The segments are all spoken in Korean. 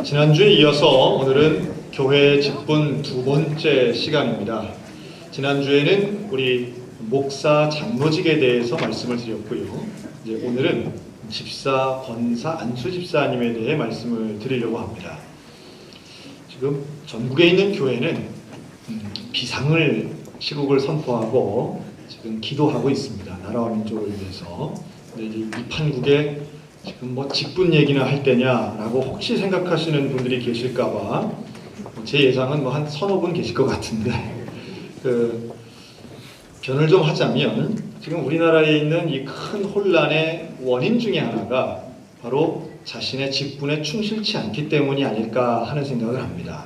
지난주에 이어서 오늘은 교회 직분 두 번째 시간입니다. 지난주에는 우리 목사 장로직에 대해서 말씀을 드렸고요. 이제 오늘은 집사, 권사, 안수 집사님에 대해 말씀을 드리려고 합니다. 지금 전국에 있는 교회는 비상을 시국을 선포하고 지금 기도하고 있습니다. 나라와 민족을 위해서. 근데 이제 이 판국에 지금 뭐 직분 얘기나 할 때냐라고 혹시 생각하시는 분들이 계실까봐 제 예상은 뭐 한 서너 분 계실 것 같은데 변을 좀 하자면 지금 우리나라에 있는 이 큰 혼란의 원인 중에 하나가 바로 자신의 직분에 충실치 않기 때문이 아닐까 하는 생각을 합니다.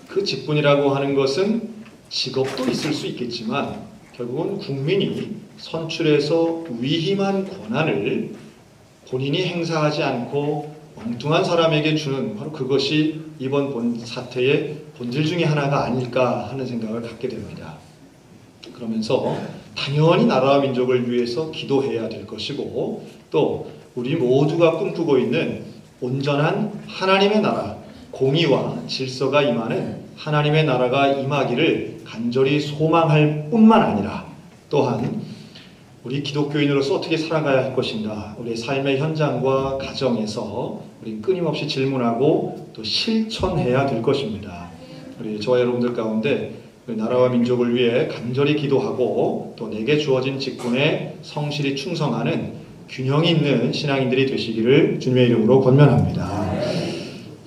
그 직분이라고 하는 것은 직업도 있을 수 있겠지만 결국은 국민이 선출해서 위임한 권한을 본인이 행사하지 않고 엉뚱한 사람에게 주는 바로 그것이 이번 사태의 본질 중에 하나가 아닐까 하는 생각을 갖게 됩니다. 그러면서 당연히 나라와 민족을 위해서 기도해야 될 것이고 또 우리 모두가 꿈꾸고 있는 온전한 하나님의 나라, 공의와 질서가 임하는 하나님의 나라가 임하기를 간절히 소망할 뿐만 아니라 또한 우리 기독교인으로서 어떻게 살아가야 할 것인가, 우리의 삶의 현장과 가정에서 우리 끊임없이 질문하고 또 실천해야 될 것입니다. 우리 저와 여러분들 가운데 나라와 민족을 위해 간절히 기도하고 또 내게 주어진 직분에 성실히 충성하는 균형 있는 신앙인들이 되시기를 주님의 이름으로 권면합니다.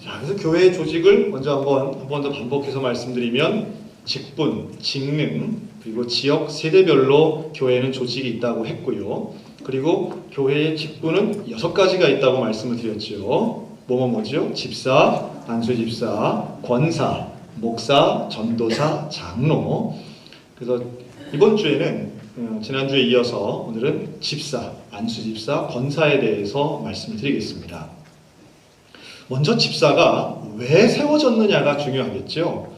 자, 그래서 교회의 조직을 먼저 한 번 더 반복해서 말씀드리면 직분, 직능, 그리고 지역 세대별로 교회는 조직이 있다고 했고요. 그리고 교회의 직분은 6가지가 있다고 말씀을 드렸죠. 뭐죠? 집사, 안수집사, 권사, 목사, 전도사, 장로. 그래서 이번 주에는 지난주에 이어서 오늘은 집사, 안수집사, 권사에 대해서 말씀을 드리겠습니다. 먼저 집사가 왜 세워졌느냐가 중요하겠죠.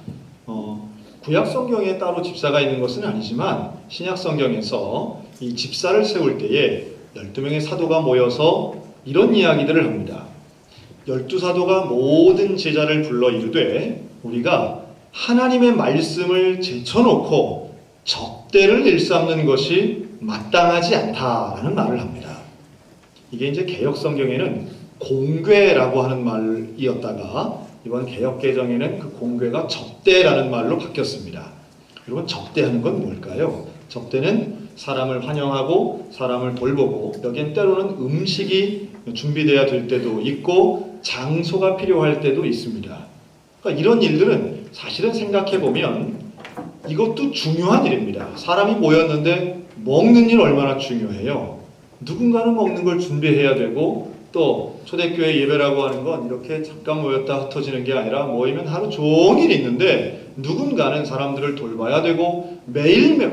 구약 성경에 따로 집사가 있는 것은 아니지만 신약 성경에서 이 집사를 세울 때에 12명의 사도가 모여서 이런 이야기들을 합니다. 12사도가 모든 제자를 불러 이르되 우리가 하나님의 말씀을 제쳐놓고 적대를 일삼는 것이 마땅하지 않다라는 말을 합니다. 이게 이제 개역 성경에는 공궤라고 하는 말이었다가 이번 개역개정에는 그 공궤가 접대라는 말로 바뀌었습니다. 여러분, 접대하는 건 뭘까요? 접대는 사람을 환영하고 사람을 돌보고 여기엔 때로는 음식이 준비되어야 될 때도 있고 장소가 필요할 때도 있습니다. 그러니까 이런 일들은 사실은 생각해보면 이것도 중요한 일입니다. 사람이 모였는데 먹는 일 얼마나 중요해요. 누군가는 먹는 걸 준비해야 되고 또 초대교회 예배라고 하는 건 이렇게 잠깐 모였다 흩어지는 게 아니라 모이면 하루 종일 있는데 누군가는 사람들을 돌봐야 되고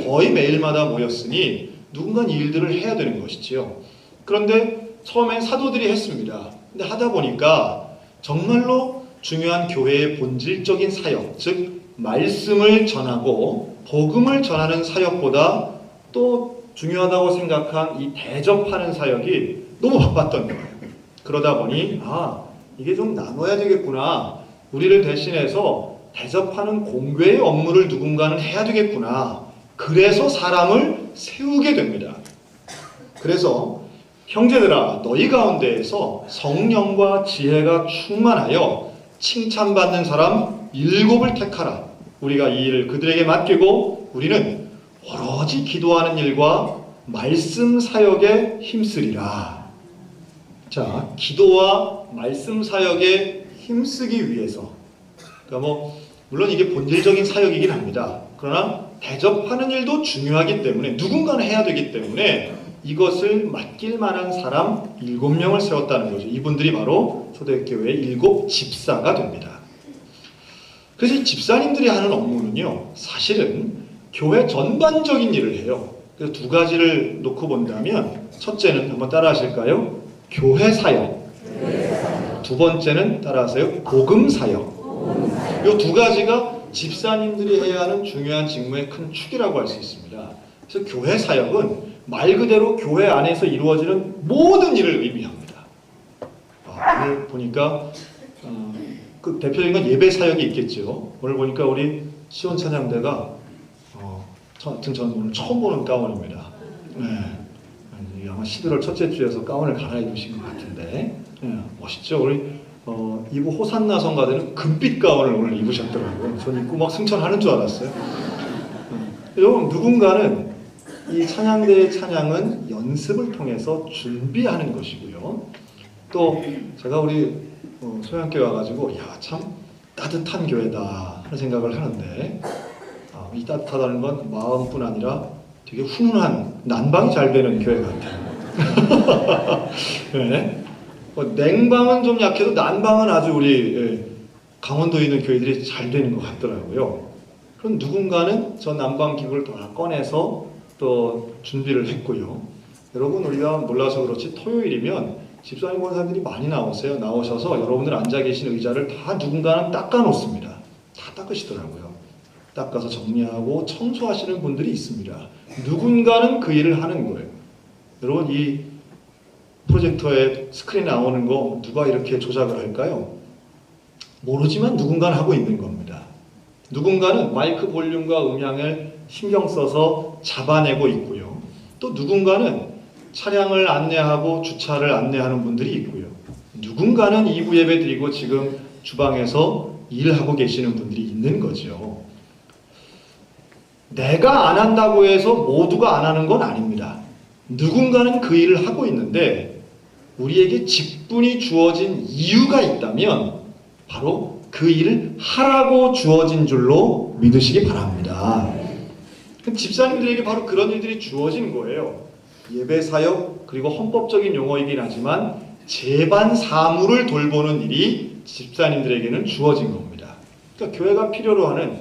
거의 매일마다 모였으니 누군가는 일들을 해야 되는 것이지요. 그런데 처음엔 사도들이 했습니다. 근데 하다 보니까 정말로 중요한 교회의 본질적인 사역, 즉 말씀을 전하고 복음을 전하는 사역보다 또 중요하다고 생각한 이 대접하는 사역이 너무 바빴던 거예요. 그러다 보니 이게 좀 나눠야 되겠구나. 우리를 대신해서 대접하는 공궤의 업무를 누군가는 해야 되겠구나. 그래서 사람을 세우게 됩니다. 그래서 형제들아, 너희 가운데에서 성령과 지혜가 충만하여 칭찬받는 사람 7을 택하라. 우리가 이 일을 그들에게 맡기고 우리는 오로지 기도하는 일과 말씀 사역에 힘쓰리라. 자, 기도와 말씀 사역에 힘쓰기 위해서, 그러니까 물론 이게 본질적인 사역이긴 합니다. 그러나 대접하는 일도 중요하기 때문에 누군가는 해야 되기 때문에 이것을 맡길 만한 사람 7명을 세웠다는 거죠. 이분들이 바로 초대교회의 7 집사가 됩니다. 그래서 이 집사님들이 하는 업무는요, 사실은 교회 전반적인 일을 해요. 그래서 2가지를 놓고 본다면 첫째는 한번 따라 하실까요? 교회 사역. 두 번째는 따라하세요. 복음 사역. 이 2가지가 집사님들이 해야 하는 중요한 직무의 큰 축이라고 할 수 있습니다. 그래서 교회 사역은 말 그대로 교회 안에서 이루어지는 모든 일을 의미합니다. 오늘 보니까 그 대표적인 건 예배 사역이 있겠죠. 오늘 보니까 우리 시온 찬양대가 하여튼 저는 오늘 처음 보는 가운입니다. 네. 아마 11월 첫째 주에서 가운을 갈아입으신 것 같은데 멋있죠. 우리 이부 호산나 성가대는 금빛 가운을 오늘 입으셨더라고요. 전 입고 막 승천하는 줄 알았어요. 여러분, 누군가는 이 찬양대의 찬양은 연습을 통해서 준비하는 것이고요. 또 제가 우리 소양교회 와가지고 참 따뜻한 교회다 하는 생각을 하는데 이 따뜻하다는 건 마음뿐 아니라 되게 훈훈한 난방이 잘 되는 교회 같아요. 네. 냉방은 좀 약해도 난방은 아주 우리 강원도에 있는 교회들이 잘 되는 것 같더라고요. 그럼 누군가는 저 난방 기구를 다 꺼내서 또 준비를 했고요. 여러분, 우리가 몰라서 그렇지 토요일이면 집사님 권사님들이 많이 나오셔서 여러분들 앉아 계신 의자를 다 누군가는 닦아 놓습니다. 다 닦으시더라고요. 닦아서 정리하고 청소하시는 분들이 있습니다. 누군가는 그 일을 하는 거예요. 여러분, 이 프로젝터에 스크린 나오는 거 누가 이렇게 조작을 할까요? 모르지만 누군가는 하고 있는 겁니다. 누군가는 마이크 볼륨과 음향을 신경 써서 잡아내고 있고요. 또 누군가는 차량을 안내하고 주차를 안내하는 분들이 있고요. 누군가는 2부 예배 드리고 지금 주방에서 일하고 계시는 분들이 있는 거죠. 내가 안 한다고 해서 모두가 안 하는 건 아닙니다. 누군가는 그 일을 하고 있는데 우리에게 직분이 주어진 이유가 있다면 바로 그 일을 하라고 주어진 줄로 믿으시기 바랍니다. 집사님들에게 바로 그런 일들이 주어진 거예요. 예배 사역, 그리고 헌법적인 용어이긴 하지만 제반 사무를 돌보는 일이 집사님들에게는 주어진 겁니다. 그러니까 교회가 필요로 하는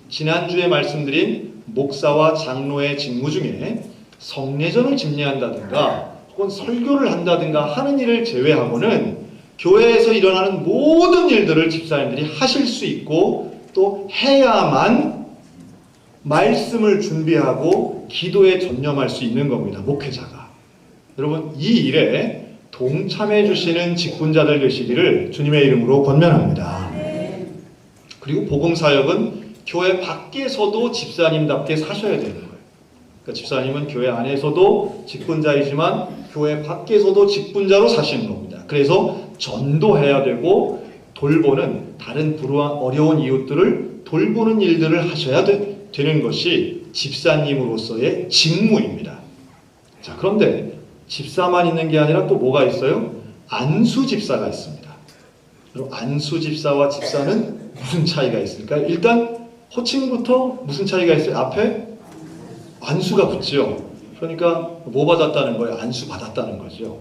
지난주에 말씀드린 목사와 장로의 직무 중에 성례전을 집례한다든가 혹은 설교를 한다든가 하는 일을 제외하고는 교회에서 일어나는 모든 일들을 집사님들이 하실 수 있고 또 해야만 말씀을 준비하고 기도에 전념할 수 있는 겁니다. 목회자가. 여러분, 이 일에 동참해 주시는 직분자들 되시기를 주님의 이름으로 권면합니다. 그리고 복음사역은 교회 밖에서도 집사님답게 사셔야 되는 거예요. 그러니까 집사님은 교회 안에서도 직분자이지만 교회 밖에서도 직분자로 사시는 겁니다. 그래서 전도해야 되고 돌보는 다른 불우한 어려운 이웃들을 돌보는 일들을 하셔야 되는 것이 집사님으로서의 직무입니다. 자, 그런데 집사만 있는 게 아니라 또 뭐가 있어요? 안수 집사가 있습니다. 그럼 안수 집사와 집사는 무슨 차이가 있을까요? 일단 호칭부터 무슨 차이가 있어요? 앞에 안수가 붙죠. 그러니까 뭐 받았다는 거예요? 안수 받았다는 거죠.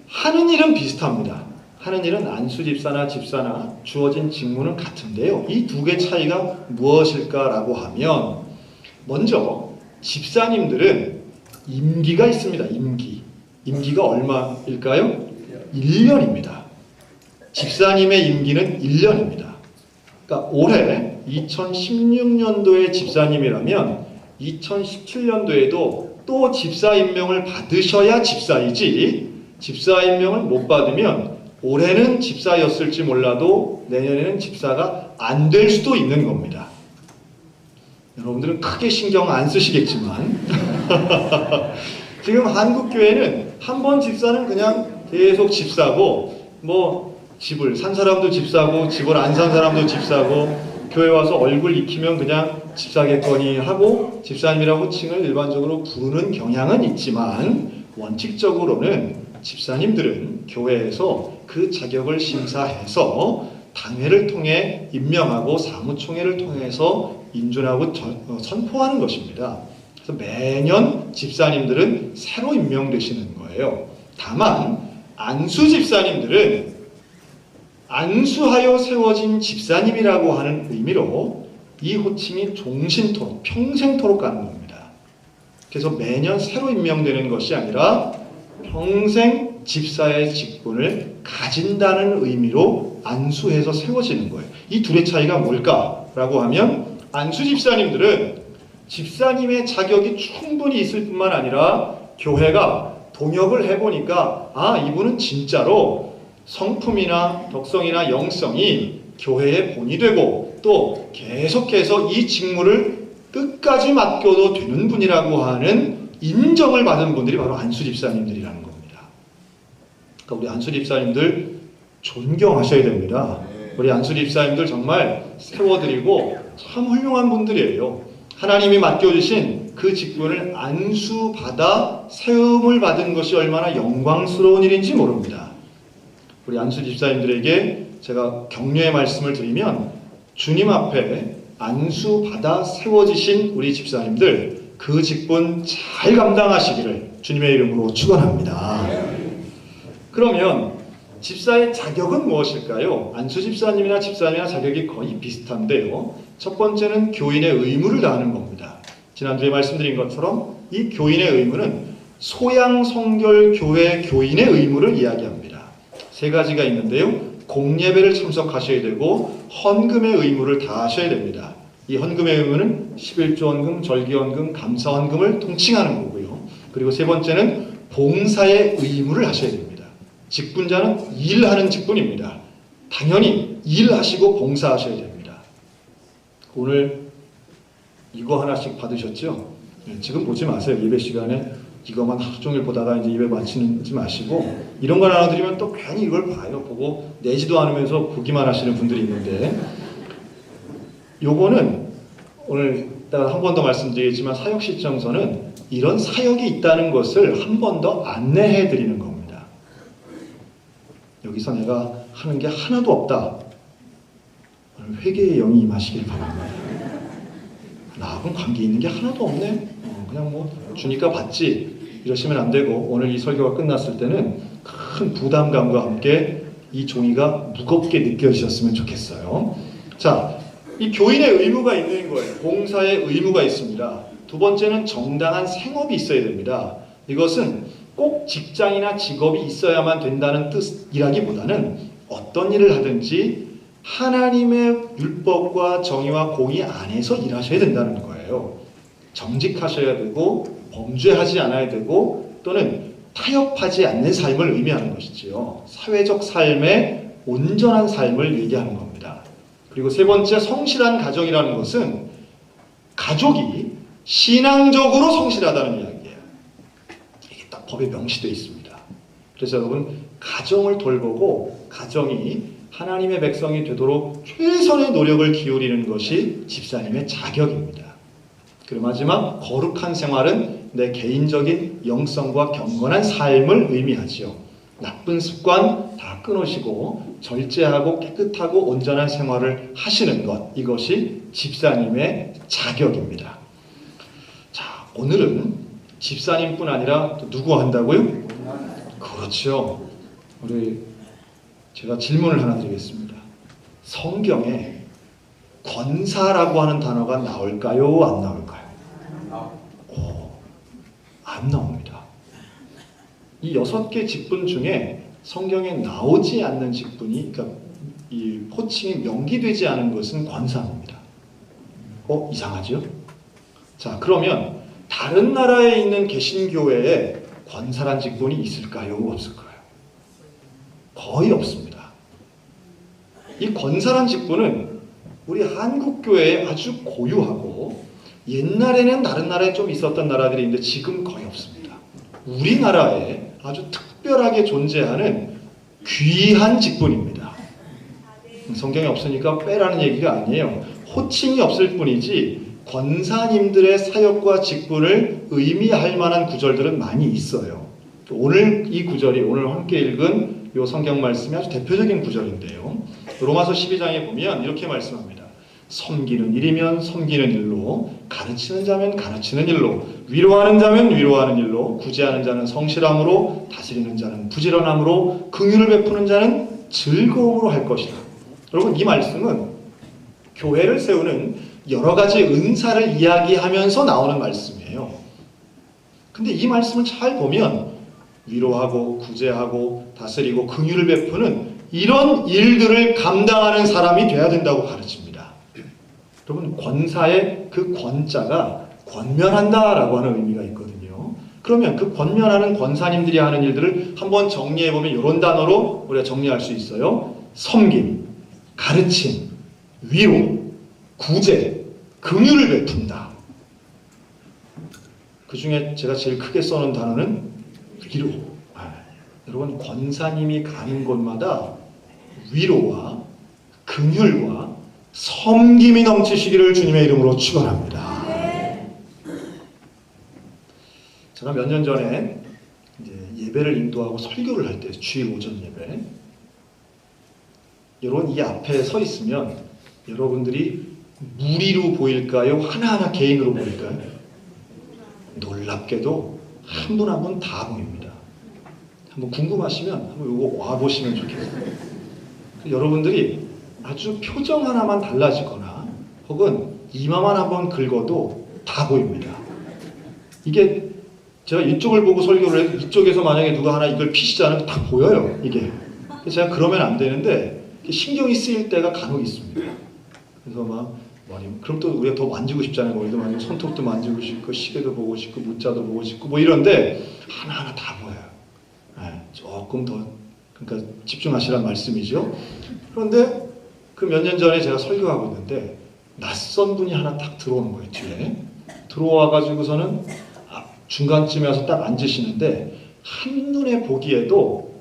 하는 일은 비슷합니다. 하는 일은 안수 집사나 집사나 주어진 직무는 같은데요. 이 두 개 차이가 무엇일까라고 하면 먼저 집사님들은 임기가 있습니다. 임기가 얼마일까요? 1년입니다. 집사님의 임기는 1년입니다. 그러니까 올해 2016년도에 집사님이라면 2017년도에도 또 집사 임명을 받으셔야 집사이지, 집사 임명을 못 받으면 올해는 집사였을지 몰라도 내년에는 집사가 안 될 수도 있는 겁니다. 여러분들은 크게 신경 안 쓰시겠지만 지금 한국교회는 한 번 집사는 그냥 계속 집사고, 뭐 집을 산 사람도 집사고 집을 안 산 사람도 집사고, 교회 와서 얼굴 익히면 그냥 집사겠거니 하고 집사님이라고 호칭을 일반적으로 부르는 경향은 있지만, 원칙적으로는 집사님들은 교회에서 그 자격을 심사해서 당회를 통해 임명하고 사무총회를 통해서 인준하고 선포하는 것입니다. 그래서 매년 집사님들은 새로 임명되시는 거예요. 다만 안수 집사님들은 안수하여 세워진 집사님이라고 하는 의미로 이 호칭이 종신토록, 평생토록 가는 겁니다. 그래서 매년 새로 임명되는 것이 아니라 평생 집사의 직분을 가진다는 의미로 안수해서 세워지는 거예요. 이 둘의 차이가 뭘까라고 하면, 안수 집사님들은 집사님의 자격이 충분히 있을 뿐만 아니라 교회가 동역을 해보니까 이분은 진짜로 성품이나 덕성이나 영성이 교회의 본이 되고 또 계속해서 이 직무를 끝까지 맡겨도 되는 분이라고 하는 인정을 받은 분들이 바로 안수 집사님들이라는 겁니다. 그러니까 우리 안수 집사님들 존경하셔야 됩니다. 우리 안수 집사님들 정말 세워드리고 참 훌륭한 분들이에요. 하나님이 맡겨주신 그 직분을 안수받아 세움을 받은 것이 얼마나 영광스러운 일인지 모릅니다. 우리 안수 집사님들에게 제가 격려의 말씀을 드리면 주님 앞에 안수받아 세워지신 우리 집사님들 그 직분 잘 감당하시기를 주님의 이름으로 축원합니다. 그러면 집사의 자격은 무엇일까요? 안수 집사님이나 집사님이나 자격이 거의 비슷한데요. 첫 번째는 교인의 의무를 다하는 겁니다. 지난주에 말씀드린 것처럼 이 교인의 의무는 소양성결교회 교인의 의무를 이야기합니다. 세 가지가 있는데요. 공예배를 참석하셔야 되고 헌금의 의무를 다하셔야 됩니다. 이 헌금의 의무는 11조 헌금, 절기헌금, 감사헌금을 통칭하는 거고요. 그리고 세 번째는 봉사의 의무를 하셔야 됩니다. 직분자는 일하는 직분입니다. 당연히 일하시고 봉사하셔야 됩니다. 오늘 이거 하나씩 받으셨죠? 지금 보지 마세요. 예배 시간에 이거만 하루 종일 보다가 이제 예배 마치지 마시고 이런 걸 나눠드리면 또 괜히 이걸 봐요. 보고 내지도 않으면서 보기만 하시는 분들이 있는데 요거는 오늘 이따가 한 번 더 말씀드리겠지만 사역실정서는 이런 사역이 있다는 것을 한 번 더 안내해 드리는 겁니다. 여기서 내가 하는 게 하나도 없다. 오늘 회개의 영이 임하시길 바랍니다. 나하고는 관계 있는 게 하나도 없네. 그냥 뭐 주니까 받지 이러시면 안 되고 오늘 이 설교가 끝났을 때는 큰 부담감과 함께 이 종이가 무겁게 느껴지셨으면 좋겠어요. 자, 이 교인의 의무가 있는 거예요. 봉사의 의무가 있습니다. 두 번째는 정당한 생업이 있어야 됩니다. 이것은 꼭 직장이나 직업이 있어야만 된다는 뜻이라기보다는 어떤 일을 하든지 하나님의 율법과 정의와 공의 안에서 일하셔야 된다는 거예요. 정직하셔야 되고 범죄하지 않아야 되고 또는 타협하지 않는 삶을 의미하는 것이지요. 사회적 삶의 온전한 삶을 얘기하는 겁니다. 그리고 세 번째 성실한 가정이라는 것은 가족이 신앙적으로 성실하다는 이야기예요. 이게 딱 법에 명시되어 있습니다. 그래서 여러분 가정을 돌보고 가정이 하나님의 백성이 되도록 최선의 노력을 기울이는 것이 집사님의 자격입니다. 그리고 마지막 거룩한 생활은 내 개인적인 영성과 경건한 삶을 의미하지요. 나쁜 습관 다 끊으시고 절제하고 깨끗하고 온전한 생활을 하시는 것, 이것이 집사님의 자격입니다. 자, 오늘은 집사님뿐 아니라 또 누구 한다고요? 그렇죠. 우리 제가 질문을 하나 드리겠습니다. 성경에 권사라고 하는 단어가 나올까요? 안 나올까요? 안 나옵니다. 이 6개 직분 중에 성경에 나오지 않는 직분이, 그러니까 이 호칭이 명기되지 않은 것은 권사입니다. 이상하죠? 자, 그러면 다른 나라에 있는 개신교회에 권사란 직분이 있을까요? 없을까요? 거의 없습니다. 이 권사란 직분은 우리 한국교회에 아주 고유하고 옛날에는 다른 나라에 좀 있었던 나라들이 있는데 지금 거의 없습니다. 우리나라에 아주 특별하게 존재하는 귀한 직분입니다. 성경에 없으니까 빼라는 얘기가 아니에요. 호칭이 없을 뿐이지 권사님들의 사역과 직분을 의미할 만한 구절들은 많이 있어요. 오늘 이 구절이 오늘 함께 읽은 이 성경 말씀이 아주 대표적인 구절인데요. 로마서 12장에 보면 이렇게 말씀합니다. 섬기는 일이면 섬기는 일로, 가르치는 자면 가르치는 일로, 위로하는 자면 위로하는 일로, 구제하는 자는 성실함으로, 다스리는 자는 부지런함으로, 긍휼을 베푸는 자는 즐거움으로 할 것이다. 여러분, 이 말씀은 교회를 세우는 여러 가지 은사를 이야기하면서 나오는 말씀이에요. 근데 이 말씀을 잘 보면 위로하고 구제하고 다스리고 긍휼을 베푸는 이런 일들을 감당하는 사람이 돼야 된다고 가르칩니다. 여러분, 권사의 그 권자가 권면한다라고 하는 의미가 있거든요. 그러면 그 권면하는 권사님들이 하는 일들을 한번 정리해보면 이런 단어로 우리가 정리할 수 있어요. 섬김, 가르침, 위로, 구제, 긍휼을 베푼다. 그 중에 제가 제일 크게 써놓은 단어는 위로. 여러분, 권사님이 가는 곳마다 위로와 긍휼과 섬김이 넘치시기를 주님의 이름으로 축원합니다. 제가 몇 년 전에 이제 예배를 인도하고 설교를 할 때, 주일 오전 예배, 여러분 이 앞에 서 있으면 여러분들이 무리로 보일까요? 하나하나 개인으로 보일까요? 놀랍게도 한 분 한 분 다 보입니다. 한번 궁금하시면 한번 이거 와보시면 좋겠어요. 여러분들이 아주 표정 하나만 달라지거나 혹은 이마만 한번 긁어도 다 보입니다. 이게 제가 이쪽을 보고 설교를 해도 이쪽에서 만약에 누가 하나 이걸 피시자면 다 보여요. 이게. 제가 그러면 안 되는데 신경이 쓰일 때가 간혹 있습니다. 그래서 막 그럼 또 우리가 더 만지고 싶잖아요. 머리도 만지고 손톱도 만지고 싶고 시계도 보고 싶고 문자도 보고 싶고 뭐 이런데 하나하나 다 보여요. 네, 조금 더 그러니까 집중하시란 말씀이죠. 그런데 그 몇 년 전에 제가 설교하고 있는데 낯선 분이 하나 딱 들어오는 거예요. 뒤에 들어와가지고서는 중간쯤에 와서 딱 앉으시는데 한눈에 보기에도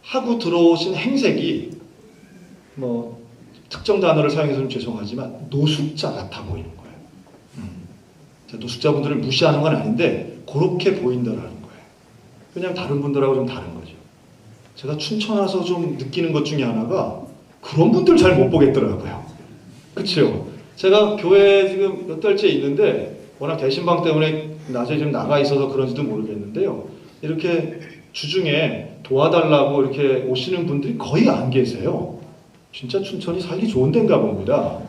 하고 들어오신 행색이 뭐 특정 단어를 사용해서 좀 죄송하지만 노숙자 같아 보이는 거예요. 노숙자분들을 무시하는 건 아닌데 그렇게 보인다라는 거예요. 그냥 다른 분들하고 좀 다른 거죠. 제가 춘천 와서 좀 느끼는 것 중에 하나가 그런 분들 잘 못 보겠더라고요. 그렇죠? 제가 교회에 지금 몇 달째 있는데 워낙 대신방 때문에 낮에 좀 나가 있어서 그런지도 모르겠는데요. 이렇게 주중에 도와달라고 이렇게 오시는 분들이 거의 안 계세요. 진짜 춘천이 살기 좋은 데인가 봅니다.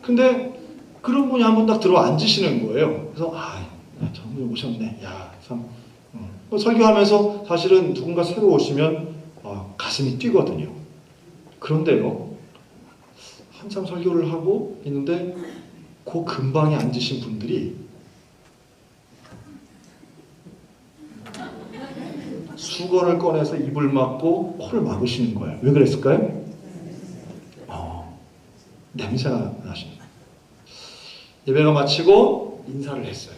근데 그런 분이 한 번 딱 들어와 앉으시는 거예요. 그래서 저분 오셨네. 야, 참. 설교하면서 사실은 누군가 새로 오시면 가슴이 뛰거든요. 그런데요, 한참 설교를 하고 있는데 그 근방에 앉으신 분들이 수건을 꺼내서 입을 막고 코를 막으시는 거예요. 왜 그랬을까요? 냄새가 나시는 거예요. 예배가 마치고 인사를 했어요.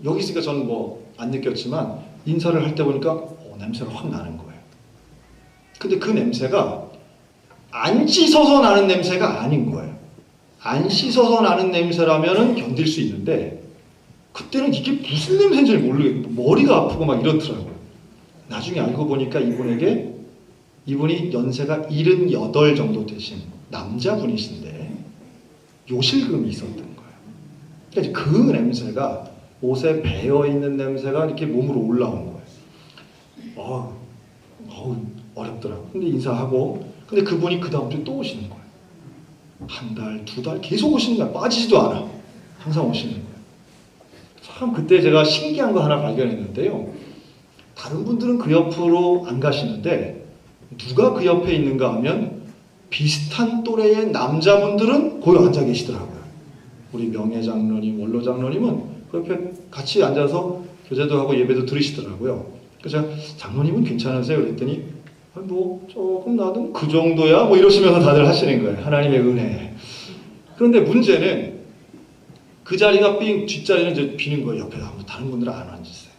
여기 있으니까 저는 뭐 안 느꼈지만 인사를 할 때 보니까 냄새가 확 나는 거예요. 근데 그 냄새가 안 씻어서 나는 냄새가 아닌 거예요. 안 씻어서 나는 냄새라면 견딜 수 있는데 그때는 이게 무슨 냄새인지 모르겠고 머리가 아프고 막 이렇더라고요. 나중에 알고 보니까 이분이 연세가 78 정도 되신 남자분이신데 요실금이 있었던 거예요. 그러니까 그 냄새가 옷에 배어있는 냄새가 이렇게 몸으로 올라온 거예요. 어렵더라고요. 근데 인사하고 근데 그분이 그 다음 주에 또 오시는 거예요. 한 달, 두 달 계속 오시는 거예요. 빠지지도 않아. 항상 오시는 거예요. 참 그때 제가 신기한 거 하나 발견했는데요. 다른 분들은 그 옆으로 안 가시는데 누가 그 옆에 있는가 하면 비슷한 또래의 남자분들은 거기 앉아 계시더라고요. 우리 명예 장로님, 원로 장로님은 그 옆에 같이 앉아서 교제도 하고 예배도 들으시더라고요. 그래서 제가 장로님은 괜찮으세요? 그랬더니 뭐 조금 나도 그 정도야? 뭐 이러시면서 다들 하시는 거예요. 하나님의 은혜. 그런데 문제는 그 자리가 뒷자리는 이제 비는 거예요. 옆에 다른 분들은 안 앉으세요.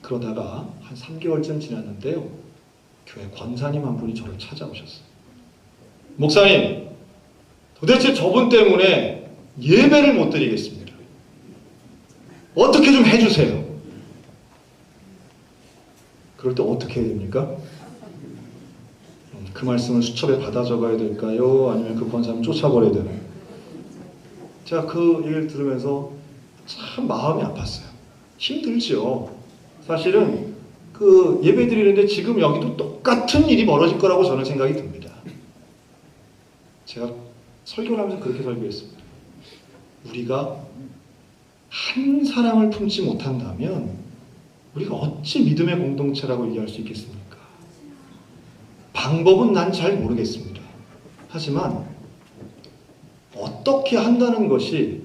그러다가 한 3개월쯤 지났는데요. 교회 권사님 한 분이 저를 찾아오셨어요. 목사님, 도대체 저분 때문에 예배를 못 드리겠습니다. 어떻게 좀 해주세요. 그럴 때 어떻게 해야 됩니까? 그 말씀을 수첩에 받아 적어야 될까요? 아니면 그 권사님 쫓아버려야 되나요? 제가 그 얘기를 들으면서 참 마음이 아팠어요. 힘들죠. 사실은 그 예배 드리는데 지금 여기도 똑같은 일이 벌어질 거라고 저는 생각이 듭니다. 제가 설교를 하면서 그렇게 설교했습니다. 우리가 한 사람을 품지 못한다면 우리가 어찌 믿음의 공동체라고 얘기할 수 있겠습니까? 방법은 난 잘 모르겠습니다. 하지만 어떻게 한다는 것이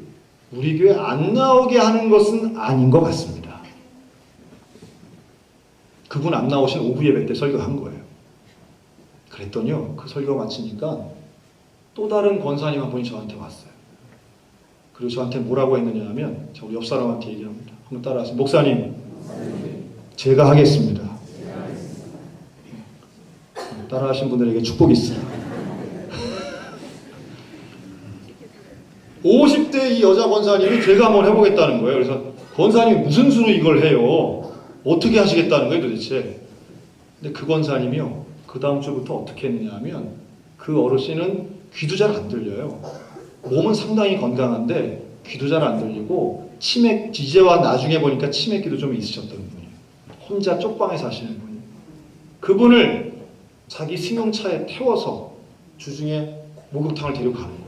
우리 교회 안 나오게 하는 것은 아닌 것 같습니다. 그분 안 나오신 오후 예배 때 설교한 거예요. 그랬더니요, 그 설교 마치니까 또 다른 권사님 한 분이 저한테 왔어요. 그리고 저한테 뭐라고 했느냐 하면, 저 우리 옆 사람한테 얘기합니다. 한번 따라하세요. 목사님, 제가 하겠습니다. 따라하신 분들에게 축복이 있어요. 50대 이 여자 권사님이 제가 한번 해보겠다는 거예요. 그래서 권사님이 무슨 수로 이걸 해요? 어떻게 하시겠다는 거예요 도대체? 근데 그 권사님이요, 그 다음 주부터 어떻게 했느냐 하면, 그 어르신은 귀도 잘 안 들려요. 몸은 상당히 건강한데 귀도 잘 안 들리고 치맥, 이제와 나중에 보니까 치맥기도 좀 있으셨던 분이에요. 혼자 쪽방에 사시는 분이에요. 그분을 자기 승용차에 태워서 주중에 목욕탕을 데려가는 거예요.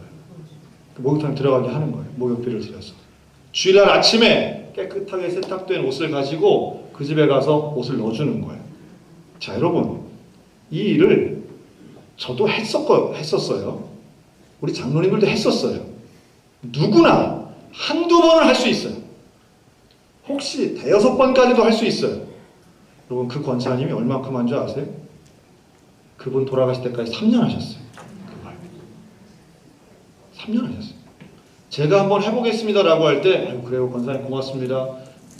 그 목욕탕에 들어가게 하는 거예요. 목욕비를 들여서. 주일날 아침에 깨끗하게 세탁된 옷을 가지고 그 집에 가서 옷을 넣어주는 거예요. 자, 여러분, 이 일을 저도 했었어요. 우리 장로님들도 했었어요. 누구나 한두 번은 할 수 있어요. 혹시 대여섯 번까지도 할 수 있어요. 여러분, 그 권사님이 얼마큼 한 줄 아세요? 그분 돌아가실 때까지 3년 하셨어요. 그 말. 3년 하셨어요. 제가 한번 해보겠습니다라고 할 때, 아유, 그래요, 권사님 고맙습니다.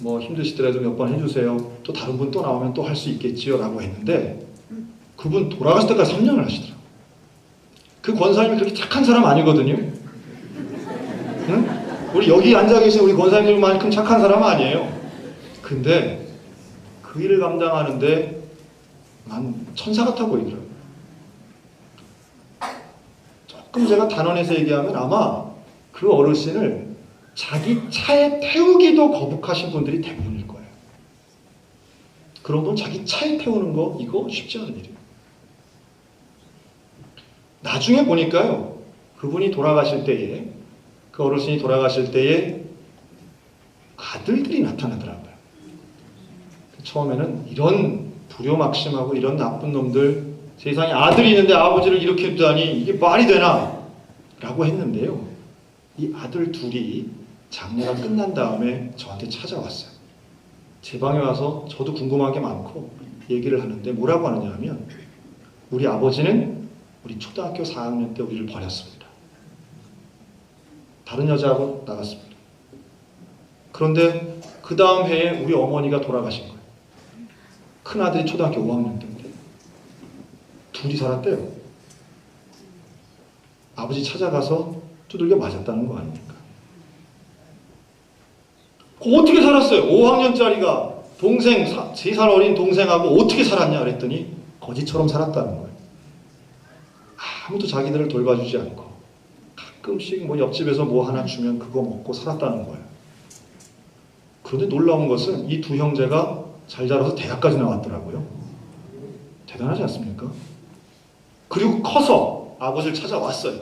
뭐 힘드시더라도 몇 번 해주세요. 또 다른 분 또 나오면 또 할 수 있겠지요 라고 했는데, 그분 돌아가실 때까지 3년을 하시더라고요. 그 권사님이 그렇게 착한 사람 아니거든요. 응? 우리 여기 앉아 계신 우리 권사님들만큼 착한 사람 아니에요. 근데 그 일을 감당하는데 난 천사 같아 보이더라고요. 조금 제가 단언해서 얘기하면 아마 그 어르신을 자기 차에 태우기도 거북하신 분들이 대부분일 거예요. 그런 분 자기 차에 태우는 거 이거 쉽지 않은 일이에요. 나중에 보니까요, 그분이 돌아가실 때에, 그 어르신이 돌아가실 때에 아들들이 나타나더라고요. 처음에는 이런 불효막심하고 이런 나쁜 놈들, 세상에 아들이 있는데 아버지를 이렇게 두다니 이게 말이 되나? 라고 했는데요, 이 아들 둘이 장례가 끝난 다음에 저한테 찾아왔어요. 제 방에 와서 저도 궁금한 게 많고 얘기를 하는데 뭐라고 하느냐 하면, 우리 아버지는 우리 초등학교 4학년 때 우리를 버렸습니다. 다른 여자하고 나갔습니다. 그런데 그 다음 해에 우리 어머니가 돌아가신 거예요. 큰아들이 초등학교 5학년 때인데 둘이 살았대요. 아버지 찾아가서 두들겨 맞았다는 거 아닙니까? 어떻게 살았어요? 5학년짜리가 동생, 3살 어린 동생하고 어떻게 살았냐 그랬더니 거지처럼 살았다는 거예요. 아무도 자기들을 돌봐주지 않고 가끔씩 뭐 옆집에서 뭐 하나 주면 그거 먹고 살았다는 거예요. 그런데 놀라운 것은 이 두 형제가 잘 자라서 대학까지 나왔더라고요. 대단하지 않습니까? 그리고 커서 아버지를 찾아왔어요.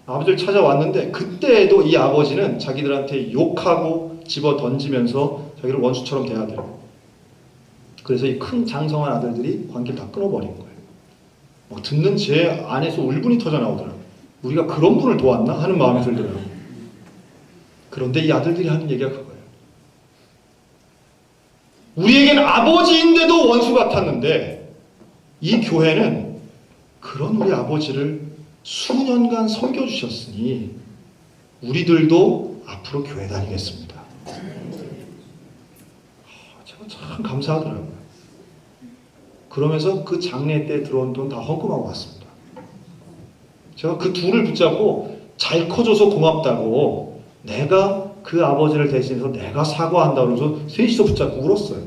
아버지를 찾아왔는데 그때에도 이 아버지는 자기들한테 욕하고 집어 던지면서 자기를 원수처럼 대하더라고요. 그래서 이 큰 장성한 아들들이 관계를 다 끊어버린 거예요. 듣는 제 안에서 울분이 터져 나오더라고요. 우리가 그런 분을 도왔나? 하는 마음이 들더라고요. 그런데 이 아들들이 하는 얘기가 그거예요. 우리에겐 아버지인데도 원수 같았는데 이 교회는 그런 우리 아버지를 수년간 섬겨주셨으니 우리들도 앞으로 교회 다니겠습니다. 제가 참 감사하더라고요. 그러면서 그 장례 때 들어온 돈 다 헌금하고 왔습니다. 제가 그 둘을 붙잡고 잘 커줘서 고맙다고, 내가 그 아버지를 대신해서 내가 사과한다고 해서 셋이서 붙잡고 울었어요.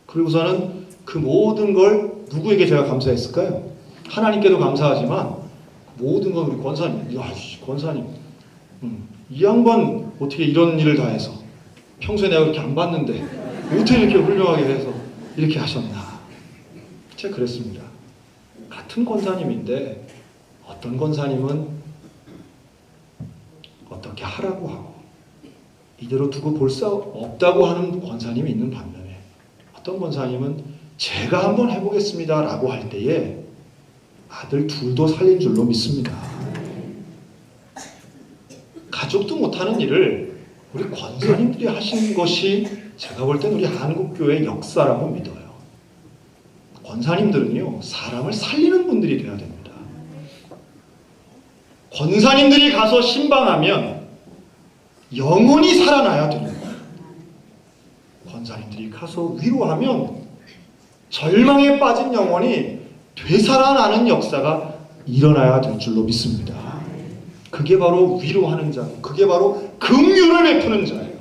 그리고서는 그 모든 걸 누구에게 제가 감사했을까요? 하나님께도 감사하지만 모든 건 우리 권사님. 야, 권사님, 이 양반 어떻게 이런 일을 다 해서, 평소에 내가 그렇게 안 봤는데 어떻게 이렇게 훌륭하게 해서 이렇게 하셨나. 제가 그랬습니다. 같은 권사님인데 어떤 권사님은 어떻게 하라고 하고 이대로 두고 볼 수 없다고 하는 권사님이 있는 반면에, 어떤 권사님은 제가 한번 해보겠습니다 라고 할 때에 아들 둘도 살린 줄로 믿습니다. 못하는 일을 우리 권사님들이 하신 것이 제가 볼 땐 우리 한국교회의 역사라고 믿어요. 권사님들은요, 사람을 살리는 분들이 되어야 됩니다. 권사님들이 가서 신방하면 영혼이 살아나야 되는 거예요. 권사님들이 가서 위로하면 절망에 빠진 영혼이 되살아나는 역사가 일어나야 될 줄로 믿습니다. 그게 바로 위로하는 자, 그게 바로 긍휼을 베푸는 자예요.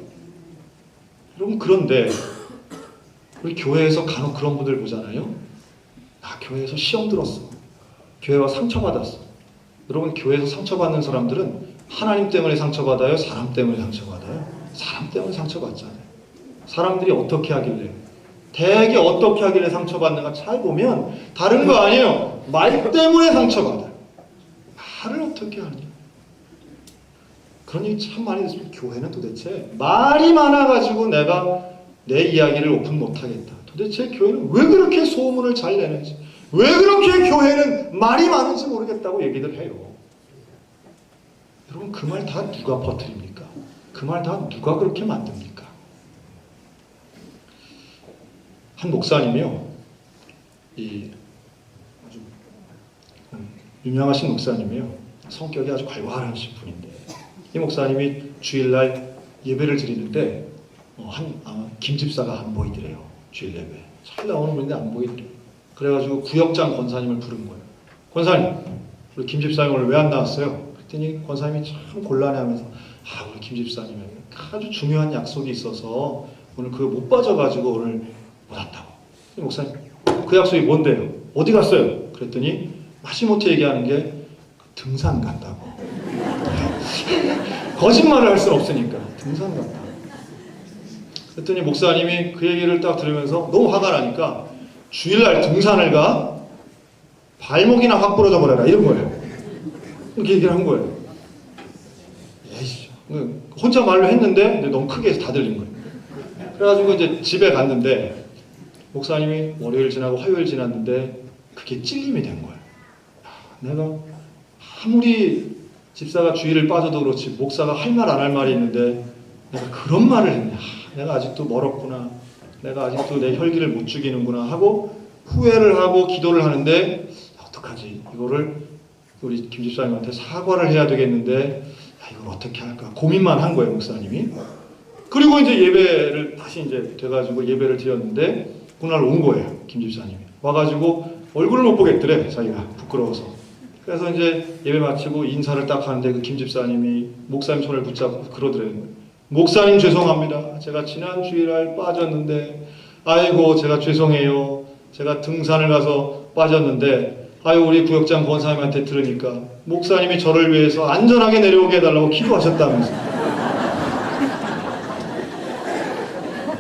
여러분, 그런데 우리 교회에서 간혹 그런 분들 보잖아요. 나 교회에서 시험 들었어. 교회와 상처받았어. 여러분, 교회에서 상처받는 사람들은 하나님 때문에 상처받아요? 사람 때문에 상처받아요? 사람 때문에 상처받잖아요. 사람들이 어떻게 하길래, 대개 어떻게 하길래 상처받는가 잘 보면 다른 거 아니에요. 말 때문에 상처받아요. 말을 어떻게 하냐. 그런 얘기 참 많이 듣습니다. 교회는 도대체 말이 많아가지고 내가 내 이야기를 오픈 못하겠다. 도대체 교회는 왜 그렇게 소문을 잘 내는지, 왜 그렇게 교회는 말이 많은지 모르겠다고 얘기들 해요. 여러분, 그 말 다 누가 퍼뜨립니까? 그 말 다 누가 그렇게 만듭니까? 한 목사님이요, 아주 유명하신 목사님이요, 성격이 아주 괄괄하신 분인데, 이 목사님이 주일날 예배를 드리는데 김 집사가 안 보이더래요. 주일 예배 잘 나오는 분인데 안 보이더래요. 그래가지고 구역장 권사님을 부른 거예요. 권사님, 우리 김 집사님 오늘 왜 안 나왔어요? 그랬더니 권사님이 참 곤란해하면서 우리 김 집사님에게 아주 중요한 약속이 있어서 오늘 그거 못 빠져가지고 오늘 못 왔다고. 목사님, 그 약속이 뭔데요? 어디 갔어요? 그랬더니 마지못해 얘기하는 게 등산 간다고. 거짓말을 할 수는 없으니까 등산 간다. 그랬더니 목사님이 그 얘기를 딱 들으면서 너무 화가 나니까 주일날 등산을 가? 발목이나 확 부러져 버려라, 이런 거예요. 이렇게 얘기를 한 거예요. 에이씨, 혼자 말로 했는데 너무 크게 해서 다 들린 거예요. 그래가지고 이제 집에 갔는데 목사님이 월요일 지나고 화요일 지났는데 그게 찔림이 된 거예요. 내가 아무리 집사가 주일을 빠져도 그렇지 목사가 할 말 안 할 말이 있는데 내가 그런 말을 했냐. 내가 아직도 멀었구나. 내가 아직도 내 혈기를 못 죽이는구나 하고 후회를 하고 기도를 하는데 어떡하지? 이거를 우리 김 집사님한테 사과를 해야 되겠는데 이걸 어떻게 할까 고민만 한 거예요, 목사님이. 그리고 이제 예배를 다시 이제 돼가지고 예배를 드렸는데 그날 온 거예요, 김 집사님이. 와가지고 얼굴을 못 보겠더래, 자기가 부끄러워서. 그래서 이제 예배 마치고 인사를 딱 하는데 그 김 집사님이 목사님 손을 붙잡고 그러더래요. 목사님 죄송합니다. 제가 지난 주일날 빠졌는데 아이고 제가 죄송해요. 제가 등산을 가서 빠졌는데 우리 구역장 권사님한테 들으니까 목사님이 저를 위해서 안전하게 내려오게 해달라고 기도하셨다면서.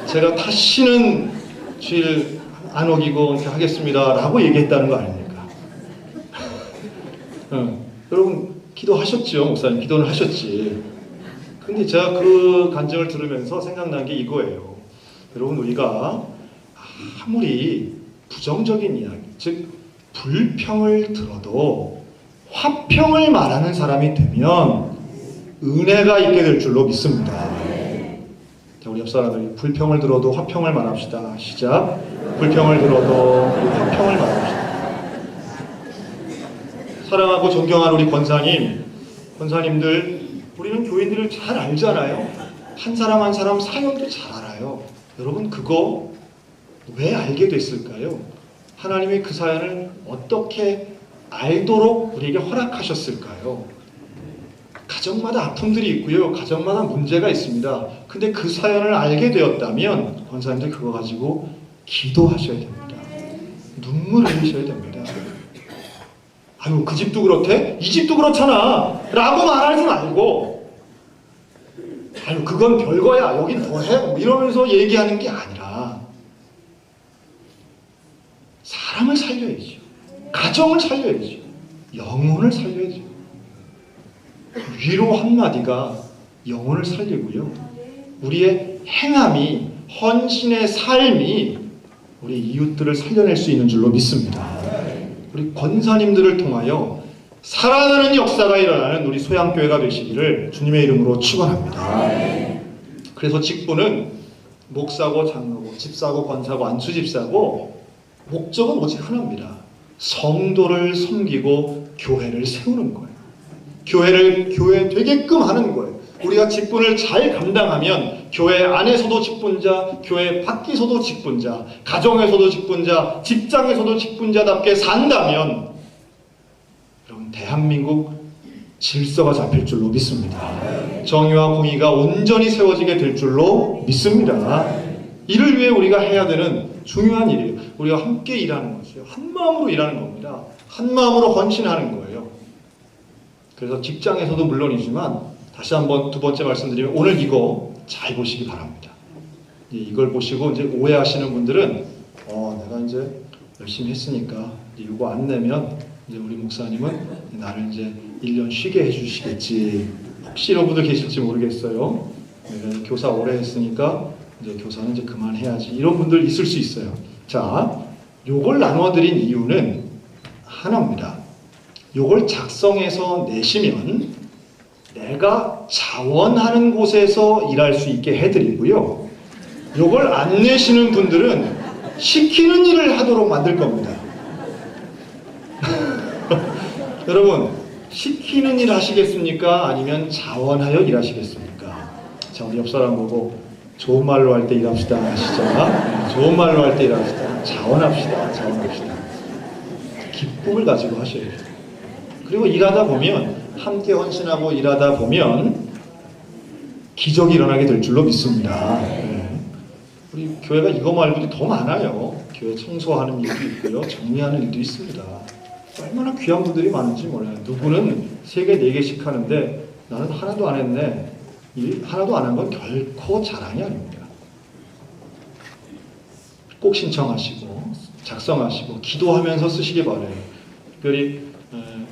제가 다시는 주일 안 어기고 하겠습니다 라고 얘기했다는 거 아닙니까? 여러분 기도하셨죠? 목사님 기도는 하셨지. 근데 제가 그 간증을 들으면서 생각난 게 이거예요. 여러분, 우리가 아무리 부정적인 이야기, 즉 불평을 들어도 화평을 말하는 사람이 되면 은혜가 있게 될 줄로 믿습니다. 자, 우리 옆 사람들이 불평을 들어도 화평을 말합시다. 시작. 불평을 들어도 우리 화평을 말합시다. 사랑하고 존경하는 우리 권사님들, 우리는 교인들을 잘 알잖아요. 한 사람 한 사람 사연도 잘 알아요. 여러분, 그거 왜 알게 됐을까요? 하나님이 그 사연을 어떻게 알도록 우리에게 허락하셨을까요? 가정마다 아픔들이 있고요. 가정마다 문제가 있습니다. 근데 그 사연을 알게 되었다면 권사님들 그거 가지고 기도하셔야 됩니다. 눈물 흘리셔야 됩니다. 그 집도 그렇대? 이 집도 그렇잖아 라고 말하지 말고 그건 별거야 여긴 더해 이러면서 얘기하는 게 아니라 사람을 살려야죠. 가정을 살려야죠. 영혼을 살려야죠. 위로 한마디가 영혼을 살리고요. 우리의 행함이, 헌신의 삶이 우리 이웃들을 살려낼 수 있는 줄로 믿습니다. 우리 권사님들을 통하여 살아나는 역사가 일어나는 우리 소양교회가 되시기를 주님의 이름으로 축원합니다. 그래서 직분은 목사고 장로고 집사고 권사고 안수집사고 목적은 오직 하나입니다. 성도를 섬기고 교회를 세우는 거예요. 교회 되게끔 하는 거예요. 우리가 직분을 잘 감당하면 교회 안에서도 직분자, 교회 밖에서도 직분자, 가정에서도 직분자, 직장에서도 직분자답게 산다면 여러분 대한민국 질서가 잡힐 줄로 믿습니다. 정의와 공의가 온전히 세워지게 될 줄로 믿습니다. 이를 위해 우리가 해야 되는 중요한 일이에요. 우리가 함께 일하는 것이요. 한 마음으로 일하는 겁니다. 한 마음으로 헌신하는 거예요. 그래서 직장에서도 물론이지만 다시 한번 두 번째 말씀드리면 오늘 이거 잘 보시기 바랍니다. 이걸 보시고 이제 오해하시는 분들은 내가 이제 열심히 했으니까 이거 안 내면 이제 우리 목사님은 나를 이제 1년 쉬게 해주시겠지. 혹시 이런 분들 계실지 모르겠어요. 내가 교사 오래 했으니까 이제 교사는 이제 그만해야지. 이런 분들 있을 수 있어요. 자, 요걸 나눠드린 이유는 하나입니다. 요걸 작성해서 내시면 내가 자원하는 곳에서 일할 수 있게 해드리고요. 요걸 안 내시는 분들은 시키는 일을 하도록 만들 겁니다. 여러분, 시키는 일 하시겠습니까? 아니면 자원하여 일하시겠습니까? 자, 우리 옆 사람 보고 좋은 말로 할 때 일합시다 하시죠. 좋은 말로 할 때 일합시다. 자원합시다. 기쁨을 가지고 하셔야 돼요. 그리고 일하다 보면 함께 헌신하고 일하다 보면 기적이 일어나게 될 줄로 믿습니다. 우리 교회가 이거 말고도 더 많아요. 교회 청소하는 일도 있고요. 정리하는 일도 있습니다. 얼마나 귀한 분들이 많은지 몰라요. 누구는 3개, 4개씩 하는데 나는 하나도 안 했네. 일 하나도 안 한 건 결코 자랑이 아닙니다. 꼭 신청하시고 작성하시고 기도하면서 쓰시기 바라요. 특별히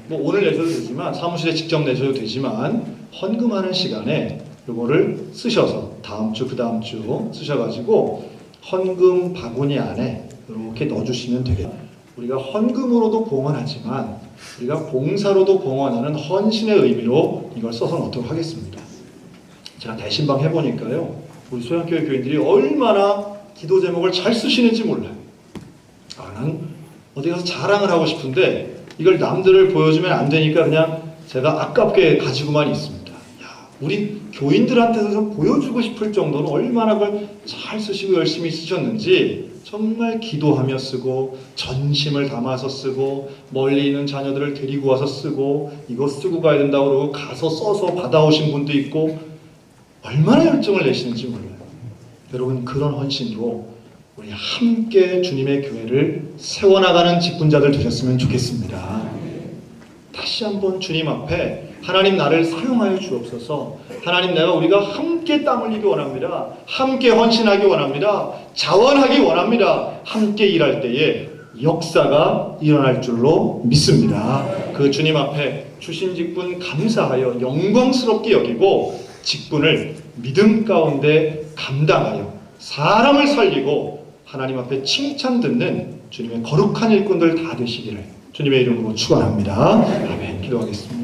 뭐 오늘 내셔도 되지만 사무실에 직접 내셔도 되지만 헌금하는 시간에 요거를 쓰셔서 다음 주 그 다음 주 쓰셔가지고 헌금 바구니 안에 이렇게 넣어주시면 되겠습니다. 우리가 헌금으로도 봉헌하지만 우리가 봉사로도 봉헌하는 헌신의 의미로 이걸 써서 넣도록 하겠습니다. 제가 대신방 해보니까요, 우리 소양교회 교인들이 얼마나 기도 제목을 잘 쓰시는지 몰라요. 난 어디 가서 자랑을 하고 싶은데 이걸 남들을 보여주면 안 되니까 그냥 제가 아깝게 가지고만 있습니다. 우리 교인들한테서 좀 보여주고 싶을 정도로 얼마나 그걸 잘 쓰시고 열심히 쓰셨는지 정말 기도하며 쓰고 전심을 담아서 쓰고 멀리 있는 자녀들을 데리고 와서 쓰고 이거 쓰고 가야 된다고 그러고 가서 써서 받아오신 분도 있고 얼마나 열정을 내시는지 몰라요. 여러분 그런 헌신으로 우리 함께 주님의 교회를 세워나가는 직분자들 되셨으면 좋겠습니다. 다시 한번 주님 앞에 하나님 나를 사용하여 주옵소서. 하나님 우리가 함께 땀 흘리기 원합니다. 함께 헌신하기 원합니다. 자원하기 원합니다. 함께 일할 때에 역사가 일어날 줄로 믿습니다. 그 주님 앞에 주신 직분 감사하여 영광스럽게 여기고 직분을 믿음 가운데 감당하여 사람을 살리고 하나님 앞에 칭찬 듣는 주님의 거룩한 일꾼들 다 되시기를 주님의 이름으로 축원합니다. 아멘. 기도하겠습니다.